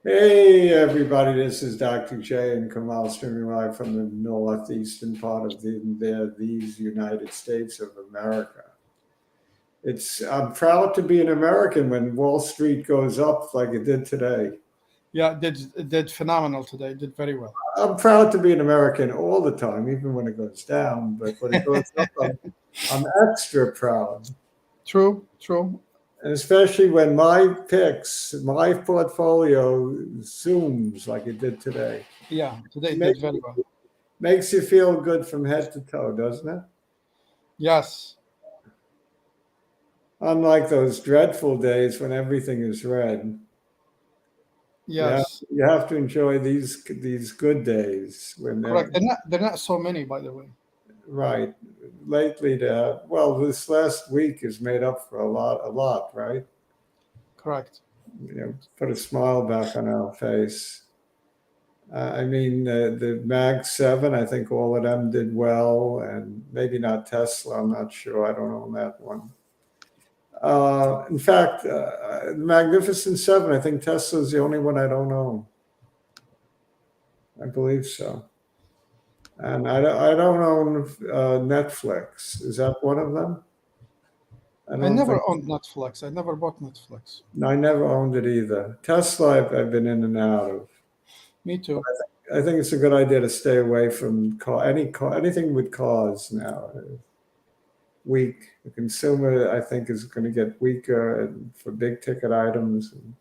Hey everybody, this is Dr.J and Kamal streaming live from the northeastern part of these United States of America. I'm proud to be an American when Wall Street goes up like it did today. Yeah, it did phenomenal today. It did very well. I'm proud to be an American all the time, even when it goes down. But when it goes up, I'm extra proud. True, true. And especially when my portfolio zooms like it did today. Yeah, today it Make, did very well. makes you feel good from head to toe, doesn't it? Yes, Unlike those dreadful days when everything is red. Yeah, yes, you have to enjoy these good days when correct. they're They're not so many, by the way. right. Lately, well, this last week is made up for a lot, right? Correct. Put a smile back on our face. I mean, the Mag 7, I think all of them did well, and maybe not Tesla. I'm not sure. I don't own that one. In fact, the Magnificent Seven, I think Tesla's the only one I don't own. I believe so. And I don't own Netflix. Is that one of them? I I don't think. never owned Netflix. I never bought Netflix. No, I never owned it either. Tesla, I've been in and out of. Me But too. I think it's a good idea to stay away from anything with cars now. Weak. The consumer, I think, is going to get weaker and for big ticket items. And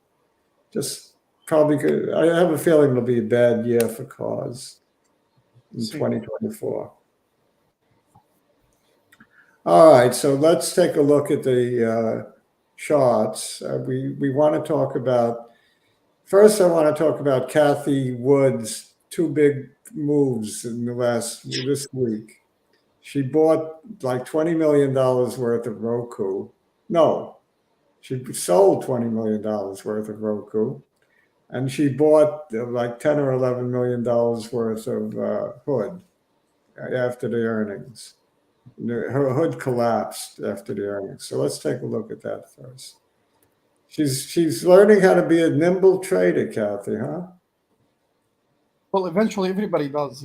just probably good. I have a feeling it'll be a bad year for cars in See, 2024. All right, so let's take a look at the charts. We want to talk about first. I want to talk about Kathy Wood's two big moves in this week. She bought like $20 million worth of roku. No, she sold $20 million worth of roku, and she bought like 10 or $11 million worth of Hood after the earnings. Her hood collapsed after the earnings. So let's take a look at that first. She's learning how to be a nimble trader, Kathy, huh? well, eventually everybody does.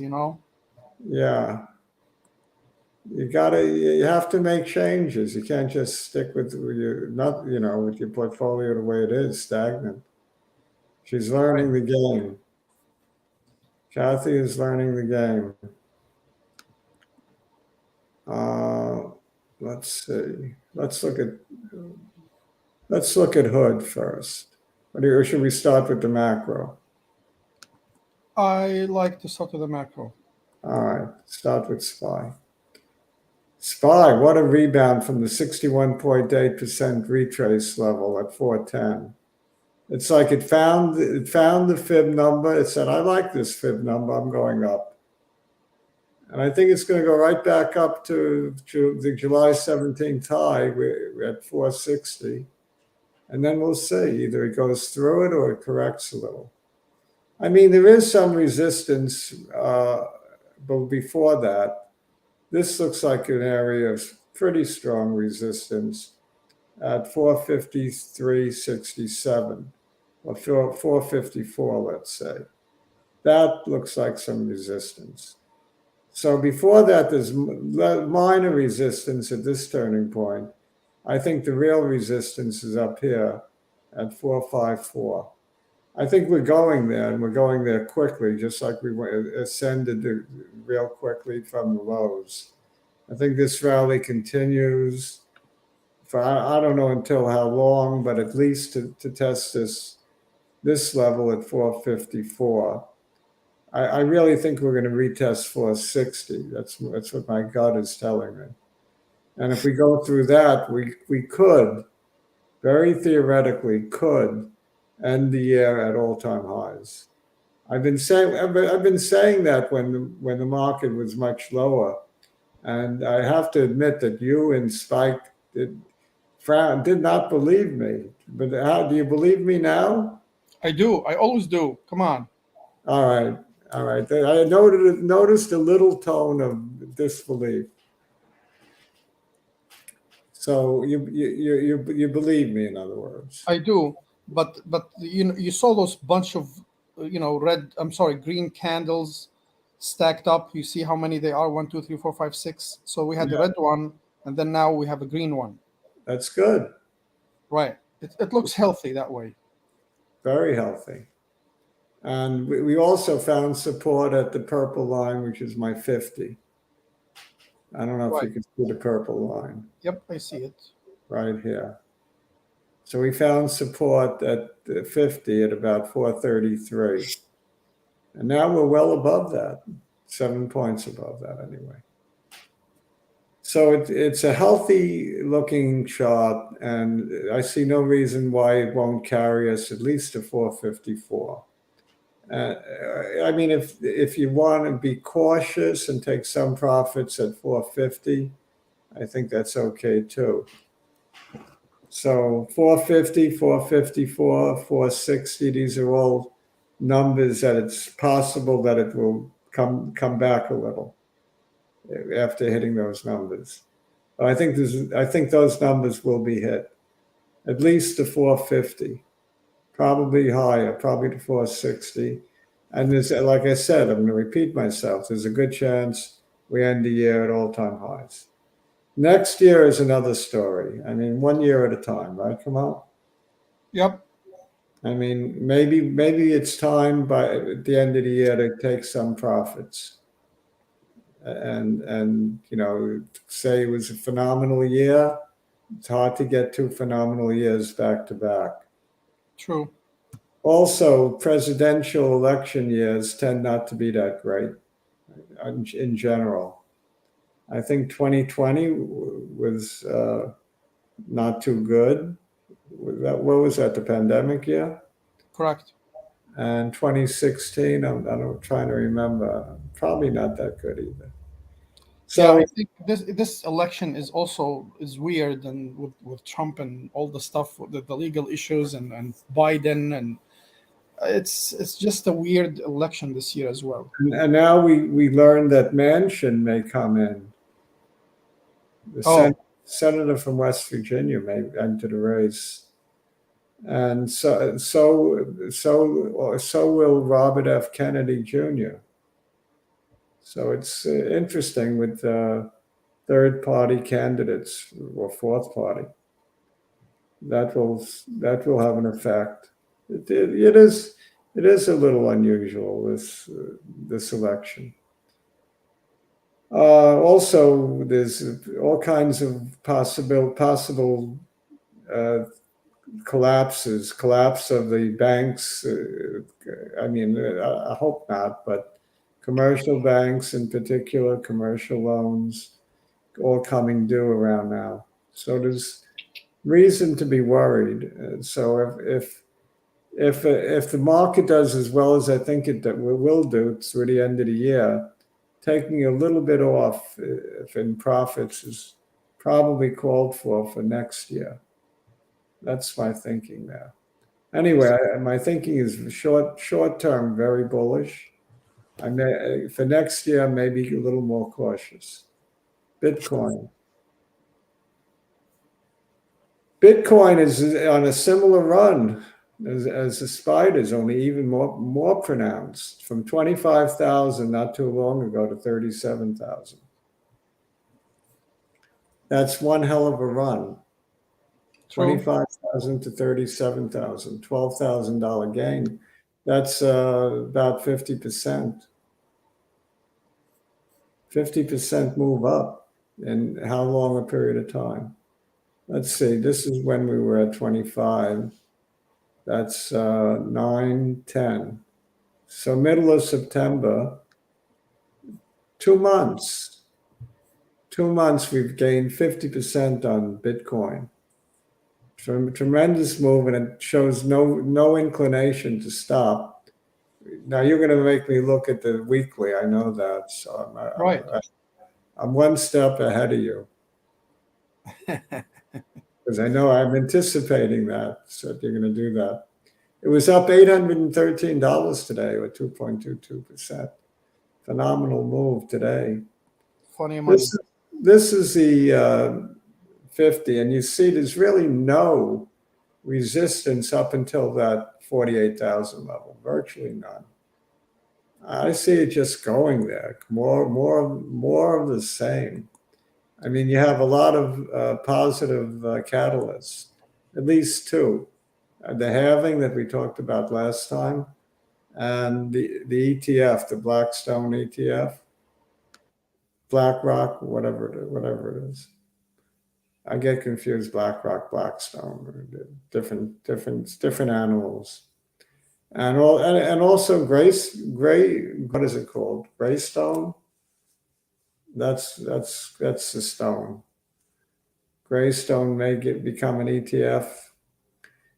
Yeah. You have to make changes. You can't just stick with your not with your portfolio the way it is, stagnant. She's Right. learning the game. Kathy is learning the game. Uh, let's see. Let's look at Hood first. Or should we start with the macro? I like to start with the macro. All right, start with SPY. SPY, what a rebound from the 61.8% retrace level at 410. It's like it found the fib number. It said, I like this fib number. I'm going up. And I think it's going to go right back up to the July 17th high. We're at 460. And then we'll see. Either it goes through it or it corrects a little. I mean, there is some resistance, but before that, this looks like an area of pretty strong resistance at 453.67 or 454, let's say. That looks like some resistance. So before that, there's minor resistance at this turning point. I think the real resistance is up here at 454. I think we're going there, and we're going there quickly, just like we ascended real quickly from the lows. I think this rally continues for I don't know until how long, but at least to test this level at 454. I really think we're going to retest 460. That's what my gut is telling me. And if we go through that, we could very theoretically could end the year at all-time highs. I've been saying that when the market was much lower, and I have to admit that you and Spike did not believe me. But how do you believe me now? I do. I always do. Come on. All right, all right. I noticed a little tone of disbelief. So you believe me, in other words. I do. but you saw those bunch of green candles stacked up. You see how many they are: 1, 2, 3, 4, 5, 6. So we had the Yeah, red one, and then now we have a green one. that's good. Right. It looks healthy that way. Very healthy. And we also found support at the purple line, which is my 50. I don't know if Right. you can see the purple line Yep, I see it. right here. So we found support at the 50 at about 433. And now we're well above that, 7 points above that anyway. So it's a healthy looking chart, and I see no reason why it won't carry us at least to 454. I mean, if you want to be cautious and take some profits at 450, I think that's okay too. So 450, 454, 460, these are all numbers that it's possible that it will come back a little after hitting those numbers. But I think those numbers will be hit, at least to 450, probably higher, probably to 460. And there's, like I said, I'm going to repeat myself. There's a good chance we end the year at all-time highs. Next year is another story. I mean, 1 year at a time, right? Come on. Yep. I mean, maybe it's time by at the end of the year to take some profits, and say it was a phenomenal year. It's hard to get 2 phenomenal years back to back. True. Also, presidential election years tend not to be that great in general. I think 2020 was not too good. What was that, the pandemic year? Correct. And 2016, I'm trying to remember, probably not that good either. Yeah, I So, think this election is weird, and with Trump and all the stuff, the legal issues, and Biden, and it's just a weird election this year as well. and now we learned that Manchin may come in. The Oh, senator from West Virginia may enter the race. And so will Robert F. Kennedy Jr. So it's interesting with third party candidates or fourth party. That will have an effect. It is a little unusual, this election. Also, there's all kinds of possible uh, collapse of the banks. I mean, I hope not, but commercial banks in particular, commercial loans, all coming due around now. So there's reason to be worried. So if the market does as well as I think it that will do through the end of the year, taking a little bit off in profits is probably called for next year. That's my thinking now. Anyway, my thinking is short term, very bullish. I may, for next year, maybe a little more cautious. Bitcoin. Bitcoin is on a similar run as the spiders, only even more pronounced. From 25,000 not too long ago to 37,000. That's one hell of a run. true. 25,000 to 37,000, $12,000 gain. That's about 50%. 50% move up in how long a period of time? Let's see, this is when we were at 25. That's 9, 10. So middle of September, 2 months. 2 months, we've gained 50% on Bitcoin. Tremendous move, and it shows no inclination to stop. Now you're going to make me look at the weekly. I know that, so Right. I'm one step ahead of you because I know I'm anticipating that. So you're going to do that. It was up $813 today, or 2.22%. Phenomenal move today. Funny money. This is the 50, and you see there's really no resistance up until that 48,000 level? Virtually none. I see it just going there. More of the same. I mean, you have a lot of positive catalysts, at least two. The halving that we talked about last time, and the ETF, the Blackstone ETF, BlackRock, whatever it is. I get confused. BlackRock, Blackstone, different animals, and also what is it called? Greystone. That's the stone. Greystone may become an ETF.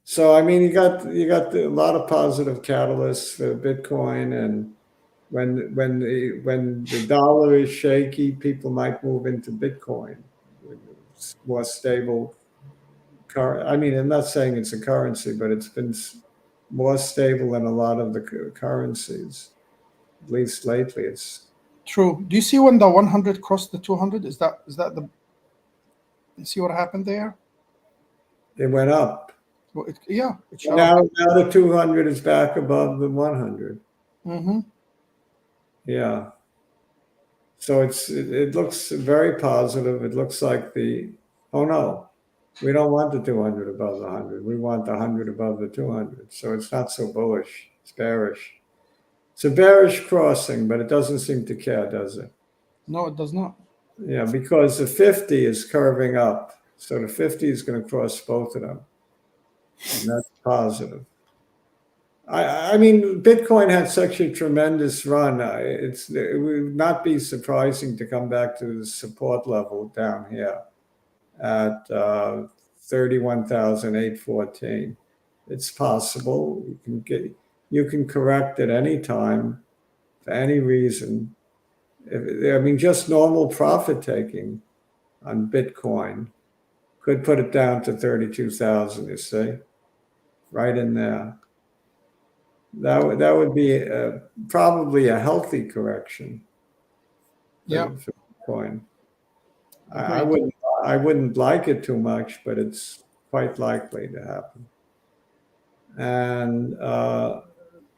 So I mean, you got a lot of positive catalysts for Bitcoin, and when the dollar is shaky, people might move into Bitcoin. It's more stable. I mean, I'm not saying it's a currency, but it's been more stable than a lot of the currencies. At least lately, it's True. Do you see when the 100 crossed the 200? Is that the? You see what happened there? it went up. Well, it shot Now, up. now the 200 is back above the 100. Mm-hmm. Yeah. So it looks very positive. It looks like oh no, we don't want the 200 above the 100. We want the 100 above the 200. So it's not so bullish. It's bearish. It's a bearish crossing, but it doesn't seem to care, does it? No, it does not. Yeah, because the 50 is curving up. So the 50 is going to cross both of them. And that's positive. I mean, Bitcoin had such a tremendous run. It would not be surprising to come back to the support level down here at 31,814. It's possible. You can correct at any time for any reason. I mean, just normal profit taking on Bitcoin could put it down to 32,000. You see, right in there. That would be probably a healthy correction Yeah. for Bitcoin. Agreed. I wouldn't like it too much, but it's quite likely to happen. And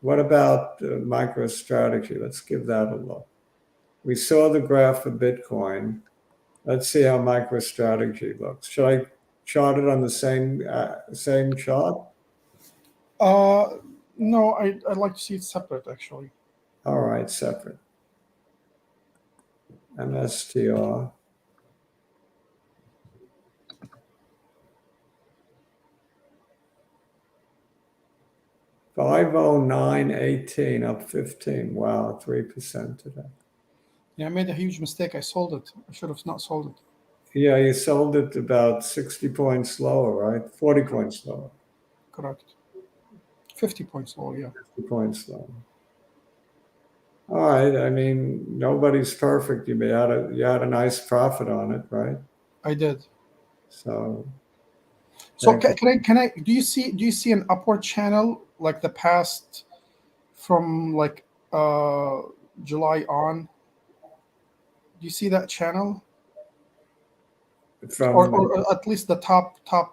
what about MicroStrategy? Let's give that a look. We saw the graph of Bitcoin. Let's see how MicroStrategy looks. Should I chart it on the same chart? No, I'd like to see it separate actually. All right, separate. MSTR. $509.18 up 15. Wow, 3% today. Yeah, I made a huge mistake. I sold it. I should have not sold it. Yeah, you sold it about 60 points lower, right? 40 points lower. Correct. 50 points lower, yeah. 50 points lower. All right. I mean, nobody's perfect. You had a nice profit on it, right? I did. So can I do you see an upward channel like the past from like July on? Do you see that channel? from Or at least the top part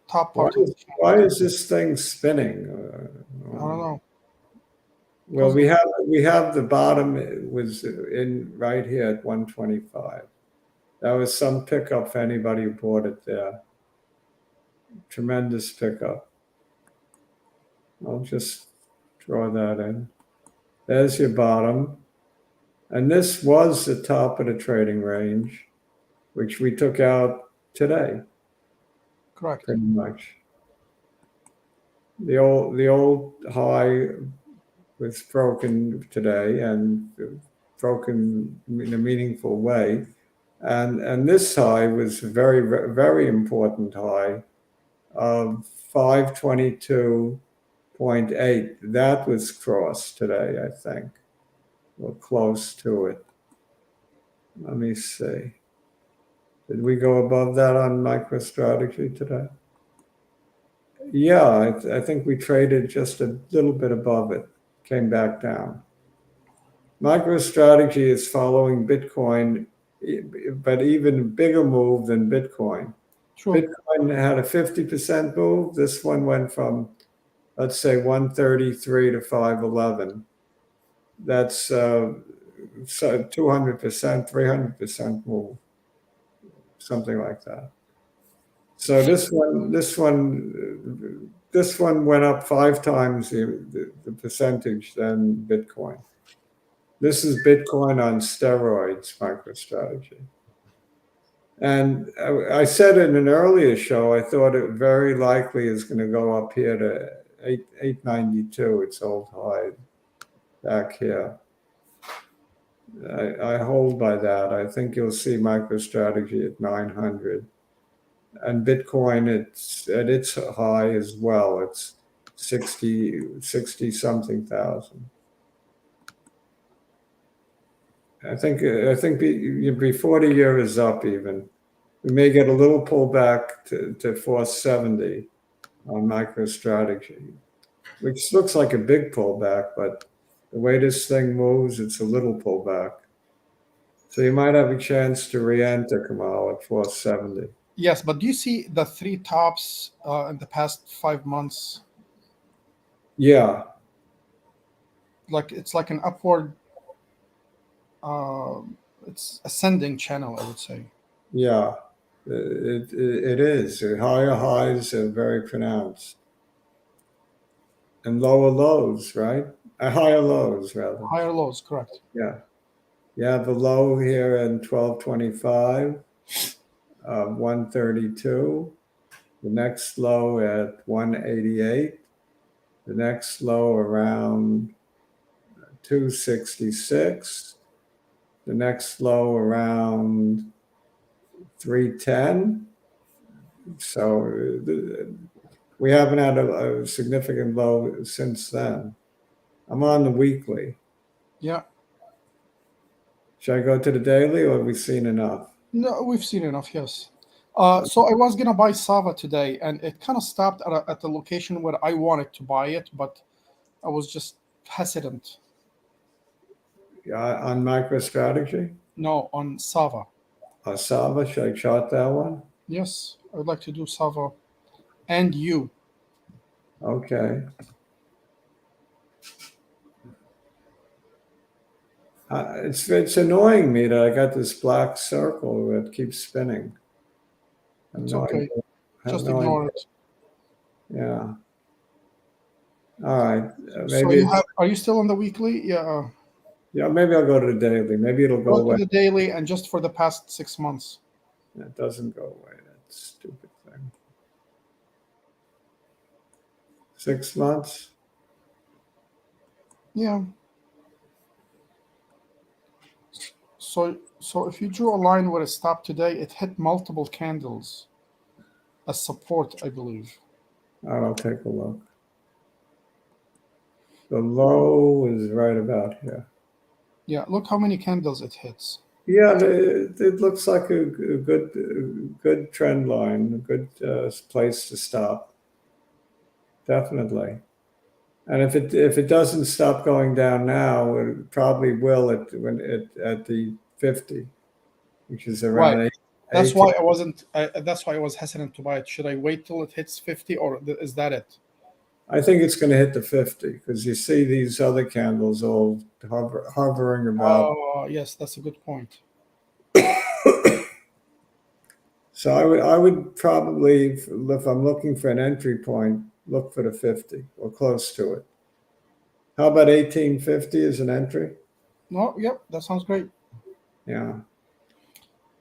of the channel. why is this thing spinning? I don't know. Well, we have the bottom was in right here at 125. That was some pickup for anybody who bought it there. Tremendous pickup. I'll just draw that in. There's your bottom. And this was the top of the trading range, which we took out today, Correct. pretty much. The old high was broken today and broken in a meaningful way. And this high was a very important high of 522.8. That was crossed today, I think. We're close to it. Let me see. Did we go above that on MicroStrategy today? Yeah, I think we traded just a little bit above it, came back down. MicroStrategy is following Bitcoin, but even bigger move than Bitcoin. True. Bitcoin had a 50% move. This one went from, let's say, 133 to 511. That's so 200%, 300% move, something like that. So this one went up 5 times the percentage than Bitcoin. This is Bitcoin on steroids, MicroStrategy. And I said in an earlier show, I thought it very likely is going to go up here to 892, its old high back here. I hold by that. I think you'll see MicroStrategy at 900. And Bitcoin, it's at its high as well. It's 60 something thousand. I think before the year is up even, we may get a little pullback to 470 on MicroStrategy, which looks like a big pullback, but the way this thing moves, it's a little pullback. So you might have a chance to re-enter Kamal at 470. Yes, but do you see the three tops in the past 5 months? Yeah, Like it's like an upward, uh, it's ascending channel, I would say. yeah, it is. The higher highs are very pronounced, and lower lows, right? Higher lows, rather. Higher lows, correct. Yeah. You have a low here in 1225, 132. The next low at 188. The next low around 266. The next low around 310. So we haven't had a significant low since then. I'm on the weekly. Yeah. Should I go to the daily or have we seen enough? No, we've seen enough, yes. So I was gonna buy Sava today, and it kind of stopped at the location where I wanted to buy it, but I was just hesitant. On MicroStrategy? No, on Sava. Sava, should I chart that one? Yes, I would like to do Sava and you. Okay. It's annoying me that I got this black circle that keeps spinning. I have It's no okay. idea. I have Just no ignore idea. it. Yeah. All right. So Maybe you it's have, are you still on the weekly? Yeah. yeah. Maybe I'll go to the daily. Maybe it'll go Go to away. the daily and just for the past 6 months. It doesn't go away. That stupid thing. 6 months. Yeah. So if you drew a line where it stopped today, it hit multiple candles as support, I believe. I'll take a look. The low is right about here. Yeah, look how many candles it hits. Yeah, it looks like a good trend line, a good place to stop. Definitely. And if it doesn't stop going down now, it probably will at the 50, which is Right. around That's 18. why I wasn't. That's why I was hesitant to buy it. Should I wait till it hits 50, or is that it? I think it's going to hit the 50 because you see these other candles all hovering about. Oh, yes, that's a good point. So I would probably, if I'm looking for an entry point, look for the 50 or close to it. How about 1850 as an entry? No, yep, that sounds great. Yeah.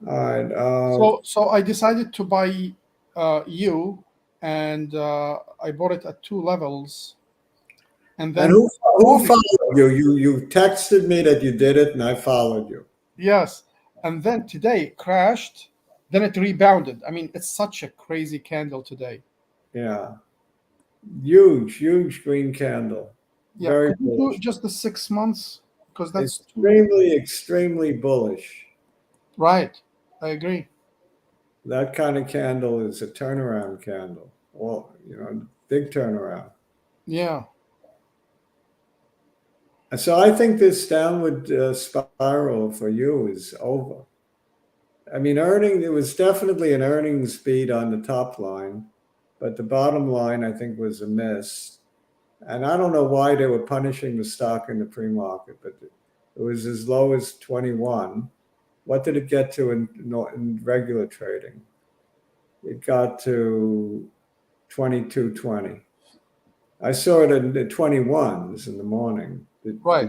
All right. So I decided to buy you, and I bought it at two levels, and And then who followed you? You texted me that you did it, and I followed you. yes, and then today it crashed, then it rebounded. I mean, it's such a crazy candle today. Yeah. Huge green candle. Yeah, Very could you do bullish. just the 6 months because that's too Extremely bullish. right. I agree. That kind of candle is a turnaround candle. Well, big turnaround. Yeah, And so I think this downward spiral for you is over. I mean, it was definitely an earnings beat on the top line, but the bottom line, I think, was a miss. And I don't know why they were punishing the stock in the pre-market, but it was as low as 21. What did it get to in regular trading? It got to 22.20. I saw it in the 21s in the morning. Right.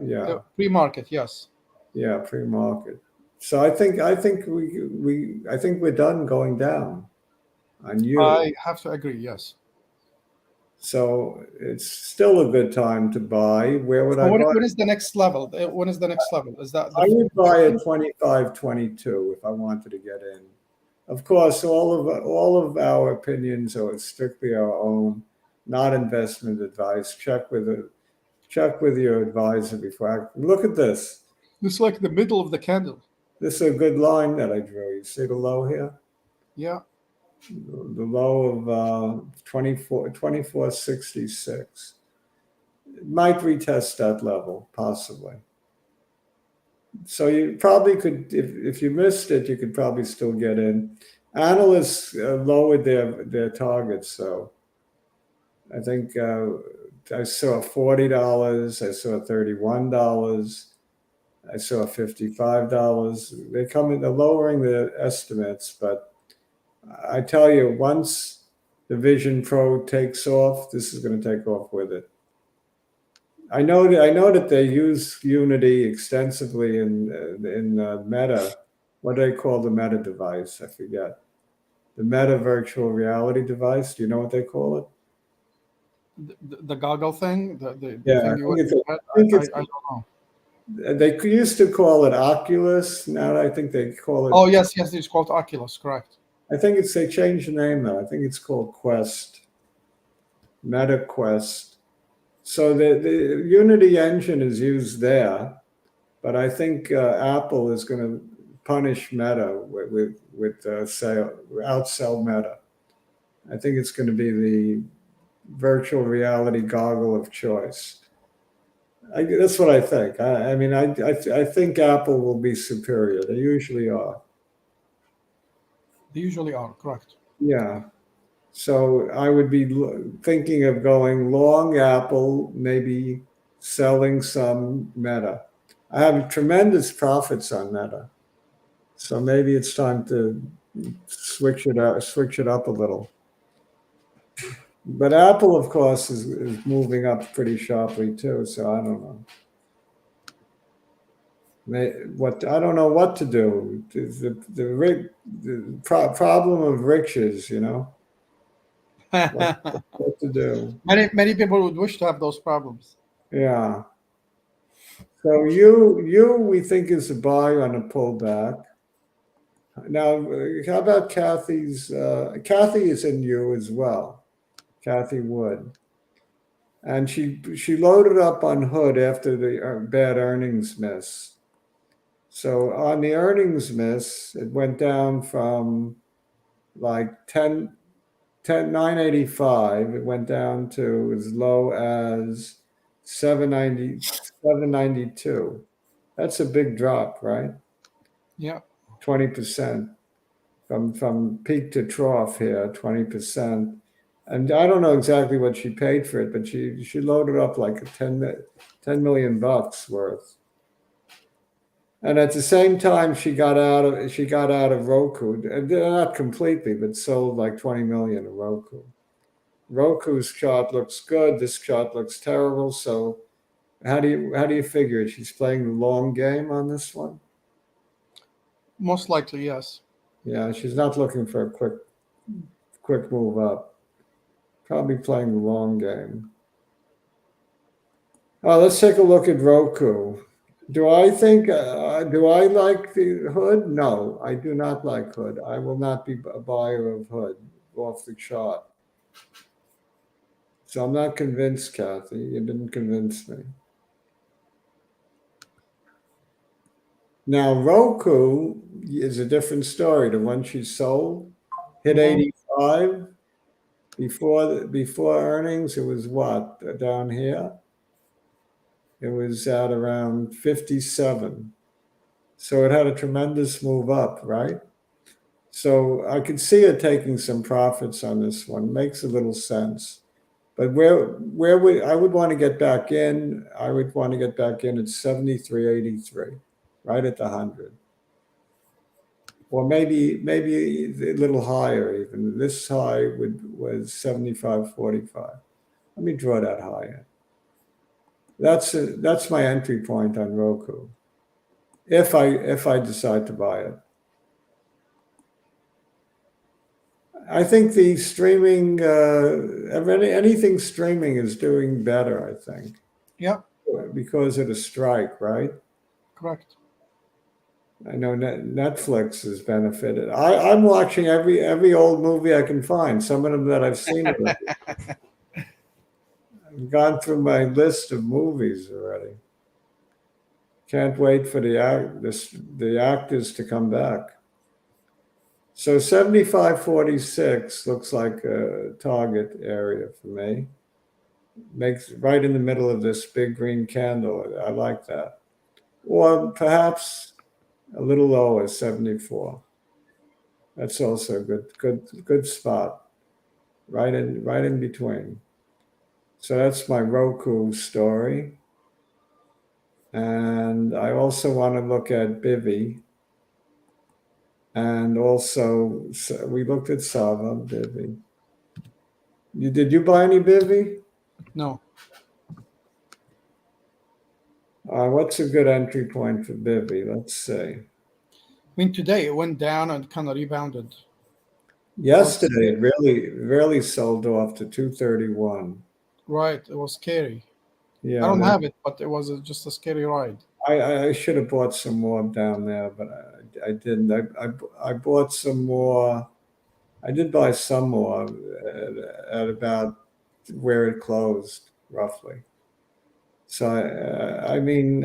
Yeah, Pre-market, yes. yeah, pre-market. So I think we're done going down on you. I have to agree, yes. So it's still a good time to buy. Where would So I buy? when is the next level? When is the next level? Is that I the would buy at 25, 22 if I wanted to get in. Of course, all of our opinions are strictly our own, not investment advice. Check with your advisor before. Look at this. It's like the middle of the candle. This is a good line that I drew. You see the low here? Yeah. The low of 24.66. It might retest that level, possibly. So you probably could, if you missed it, you could probably still get in. Analysts lowered their targets, so I think I saw $40, I saw $31, I saw $55. They're lowering the estimates, but I tell you, once the Vision Pro takes off, this is going to take off with it. I know that they use Unity extensively in Meta. What do they call the Meta device? I forget. The Meta virtual reality device. Do you know what they call it? The goggle thing, the Yeah, thing I you think wear. it's. I don't know. They used to call it Oculus. Now I think they call it. Oh yes, it's called Oculus, correct. I think they changed the name now. I think it's called Quest. Meta Quest. So the Unity engine is used there, but I think Apple is going to punish Meta with outsell Meta. I think it's going to be the virtual reality goggle of choice. That's what I think. I mean, I think Apple will be superior. They usually are. They usually are, correct. Yeah. So I would be thinking of going long Apple, maybe selling some Meta. I have tremendous profits on Meta. So maybe it's time to switch it up a little. But Apple, of course, is moving up pretty sharply too. So I don't know. I don't know what to do. The problem of riches, what to do. Many people would wish to have those problems. Yeah. So we think is a buy on a pullback. Now, how about Kathy's? Kathy is in you as well. Kathy Wood, and she loaded up on Hood after the bad earnings miss. So on the earnings miss, it went down from like 985. It went down to as low as 792. That's a big drop, right? Yeah. 20% from peak to trough here, 20%. And I don't know exactly what she paid for it, but she loaded up like 10 million bucks worth. And at the same time, she got out of Roku, not completely, but sold like 20 million of Roku. Roku's chart looks good. This chart looks terrible. So how do you figure it? She's playing the long game on this one? Most likely, yes. Yeah, she's not looking for a quick move up. Probably playing the long game. Let's take a look at Roku. Do I like the Hood? No, I do not like Hood. I will not be a buyer of Hood off the chart. So I'm not convinced, Kathy. You didn't convince me. Now, Roku is a different story. The one she sold hit 85 before earnings. It was what, down here? It was at around 57. So it had a tremendous move up, right? So I could see it taking some profits on this one. Makes a little sense. But where would I would want to get back in? I would want to get back in at 73.83, right at the 100. Or maybe a little higher even. This high was 75.45. Let me draw that high in. That's my entry point on Roku. If I decide to buy it. I think the streaming, anything streaming is doing better, I think, Yeah, because of the strike, right? correct. I know Netflix has benefited. I'm watching every old movie I can find, some of them that I've seen already. I've gone through my list of movies already. Can't wait for the actors to come back. So 75.46 looks like a target area for me. Makes right in the middle of this big green candle. I like that. Or perhaps a little lower, 74. That's also a good spot. Right in between. So that's my Roku story. And I also want to look at Bivi. And also, we looked at Sava, Bivi. Did you buy any Bivi? No. What's a good entry point for Bivi? Let's see. I mean, today it went down and kind of rebounded. Yesterday, it really sold off to 231. Right. It was scary. I Yeah, don't have it, but it was just a scary ride. I should have bought some more down there, but I didn't. I bought some more. I did buy some more at about where it closed, roughly. So I mean,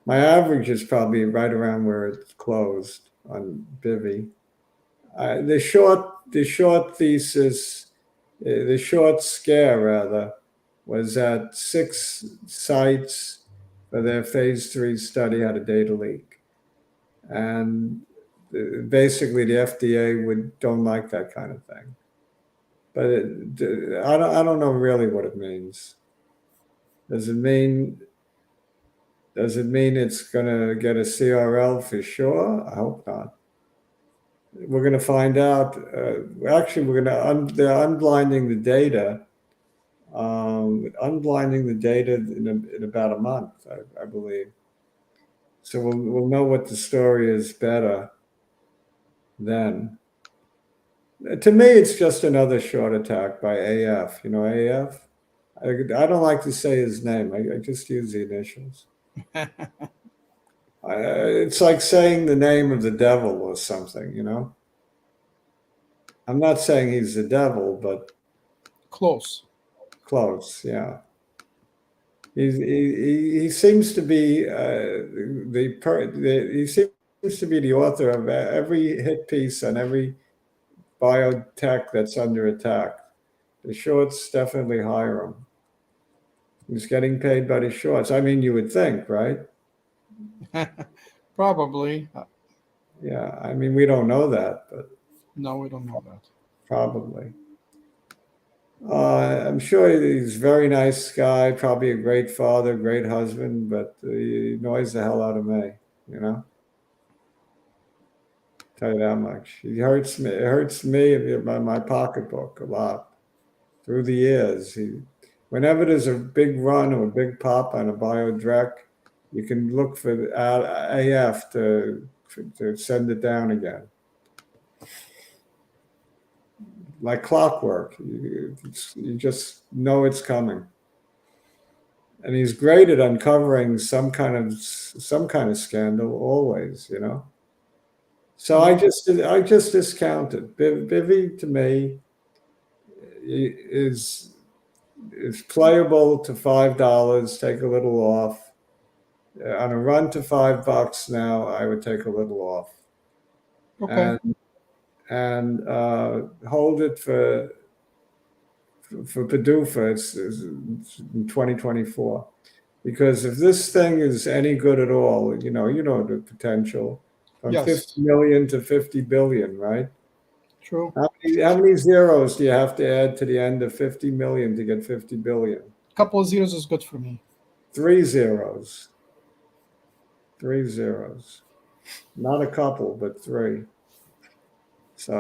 my average is probably right around where it closed on Bivi. The short thesis, the short scare rather, was that 6 sites for their phase 3 study had a data leak, and basically the FDA don't like that kind of thing. But I don't know really what it means. Does it mean it's going to get a CRL for sure? I hope not. We're going to find out. Actually, they're unblinding the data. Unblinding the data in about a month, I believe. So we'll know what the story is better then. To me, it's just another short attack by AF. You know AF. I don't like to say his name. I just use the initials. It's like saying the name of the devil or something. I'm not saying he's the devil, but Close. close. Yeah. He seems to be he seems to be the author of every hit piece and every biotech that's under attack. The shorts definitely hire him. He's getting paid by the shorts. I mean, you would think, right? Probably. Yeah. I mean, we don't know that, but No, we don't know that. probably. I'm sure he's a very nice guy, probably a great father, great husband, but he annoys the hell out of me, you know? Tell you that much. He hurts me. It hurts me by my pocketbook a lot through the years. Whenever there's a big run or a big pop on a biodrec, you can look for AF to send it down again. Like clockwork. You just know it's coming. And he's great at uncovering some kind of scandal always. So I just discounted. Bivi to me is playable to $5. Take a little off. On a run to $5 now, I would take a little off, Okay. and hold it for PDUFA. It's in 2024. Because if this thing is any good at all, you know the potential from 50 Yes, million to 50 billion, right? true. How many zeros do you have to add to the end of 50 million to get 50 billion? Couple of zeros is good for me. Three zeros. Three zeros. Not a couple, but three. So,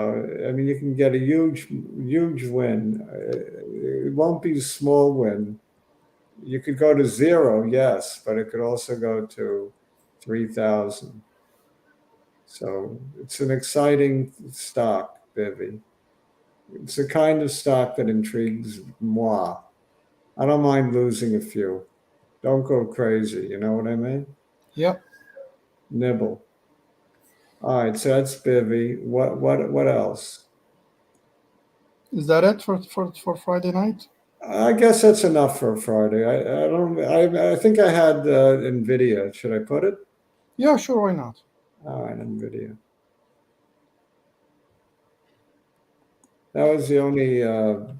I mean, you can get a huge, huge win. It won't be a small win. You could go to zero, yes, but it could also go to 3,000. So it's an exciting stock, bivi. It's the kind of stock that intrigues moi. I don't mind losing a few. Don't go crazy. You know what I mean? Yep. Nibble. All right, so that's bivi. What else? Is that it for Friday night? I guess that's enough for Friday. I don't. I think I had Nvidia. Should I put it? Yeah, sure. Why not? All right, Nvidia. That was the only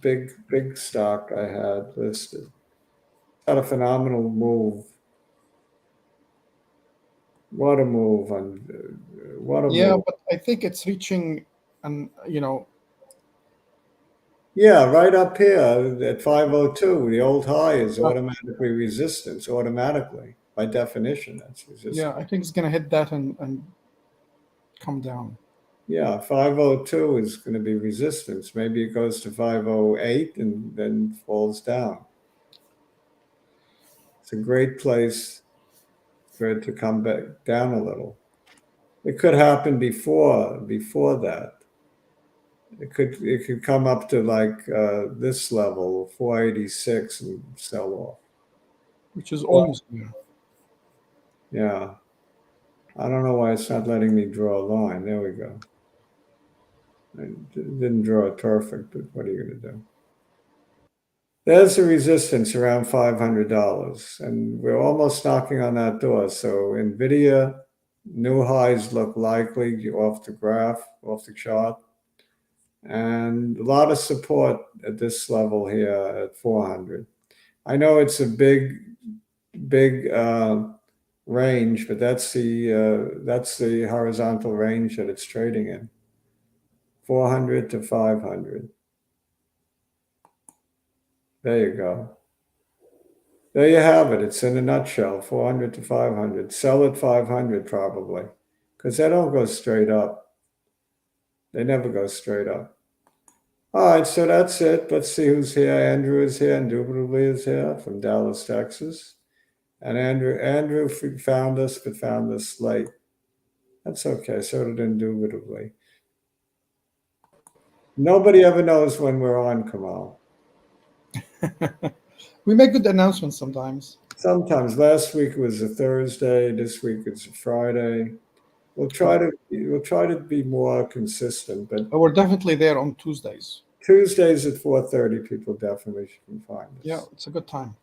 big stock I had listed. Had a phenomenal move. What a move on what a Yeah, move. but I think it's reaching, and Yeah, right up here at 502, the old high is automatically resistance, automatically. By definition, that's yeah, resistance. I think it's gonna hit that and come down. Yeah, 502 is going to be resistance. Maybe it goes to 508 and then falls down. It's a great place for it to come back down a little. It could happen before that. It could come up to like this level, 486, and sell off. Which is Well, almost there. yeah, I don't know why it's not letting me draw a line. There we go. I didn't draw it perfect, but what are you going to do? There's a resistance around $500, and we're almost knocking on that door. So NVIDIA, new highs look likely off the graph, off the chart, and a lot of support at this level here at 400. I know it's a big range, but that's the horizontal range that it's trading in, 400 to 500. There you go. There you have it. It's in a nutshell, 400 to 500. Sell at 500 probably, because they don't go straight up. They never go straight up. All right, so that's it. Let's see who's here. Andrew is here. Indubitably is here from Dallas, Texas. And Andrew found us, but found us late. That's okay. So did Indubitably. Nobody ever knows when we're on, Kamal. We make good announcements sometimes. Sometimes. Last week was a Thursday. This week it's a Friday. We'll try to be more consistent, but But we're definitely there on Tuesdays. Tuesdays at 4:30, people definitely can find Yeah, us. it's a good time.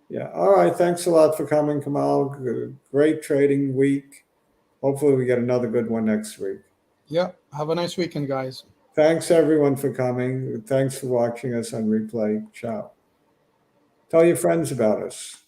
Yeah. All right. Thanks a lot for coming, Kamal. Great trading week. Hopefully we get another good one next week. Yeah, have a nice weekend, guys. Thanks everyone for coming. Thanks for watching us on replay. Ciao. Tell your friends about us.